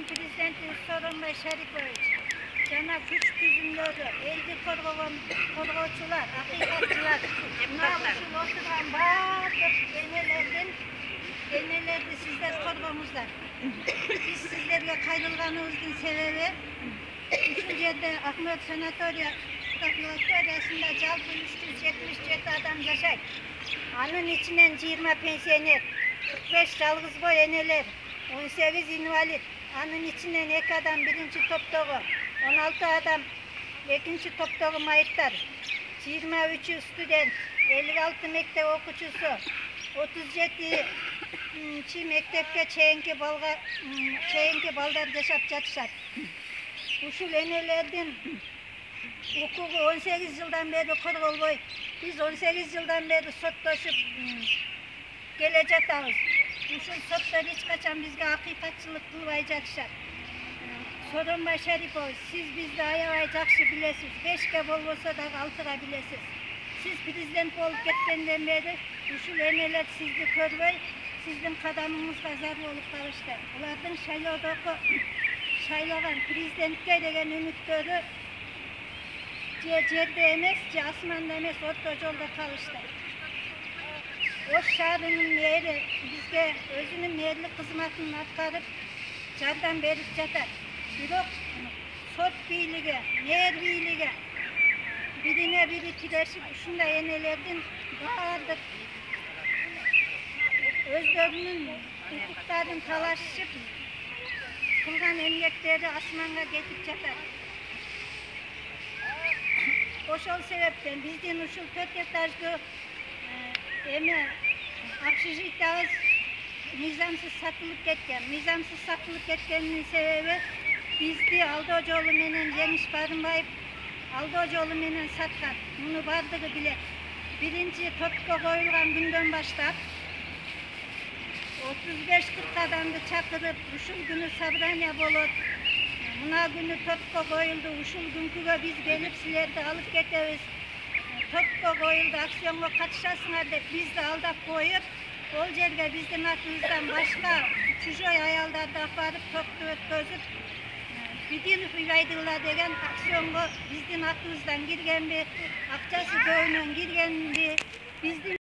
Prezidenti Sooronbay Sharipovich jana kuch tüzümleri, eldi korgooçular, hakikatçılar, muna oturgan bardyk enelerdi sizler korgomuzlar. Biz sizlerge kayrılganыбыздын себеби ушул жерде Акмет санаториясында жалпы 377 адам жашайт. Анын ичинен 20 пенсионер, 45 жалгыз бой энелер, 18 инвалид. Анын ичинен 2 адам биринчи топтогу, 16 адам экинчи топтогу майыттар, 23 студент, 56 мектеп окуучусу, 37 мектепке чейинки балдар жашап жатышат. Ушул энелердин укугу 18 жылдан бери корголбой, биз 18 жылдан бери соттошуп келе жатабыз. Ушул соттор эч качан бизге акыйкатчылык кылбай жатышат. Сооронбай Шарипович, сиз бизди аябай жакшы билесиз, 5ке болбосо дагы 6га билесиз. Сиз президент болуп кеткенден бери ушул энелер сизди көрбөй, сиздин кадамыңызга зар болуп калышты. Булардын шайлаган президентке деген үмүттөрү же жерде эмес, же асманда эмес, орто жолдо калышты. Ош шаарынын мэри бизге өзүнүн мэрлик кызматын аткарып жардам берип жатат. Бирок сот бийлиги, мэр бийлиги бирине бири тирешип ушундай энелердин баардык өздөрүнүн укуктарын талашып кылган эмгектери асманга кетип жатат. Ошол себептен биздин ушул 4 этаждуу общежитиябыз мыйзамсыз сатылып кеткен. Мыйзамсыз сатылып кеткенинин себеби бизди алдоо жолу менен Жеңиш Барымбаев алдоо жолу менен саткан. Муну бардыгы билет. Биринчи топко коюлган күндөн баштап 35-40 адамды чакырып, ушул күнү собрание болот. Мына күнү топко коюлду, ушул күнкүгө биз келип силерди алып кетебиз. Топко коюлду, акционго катышасыңар деп бизди алдап коюп, ол жерге биздин атыбыздан башка чужой аялдарды апарып топту өткөзүп, Бидинов Ибайдулла деген акционго биздин атыбыздан киргенби, акчасы көбүнөн киргенби, биздин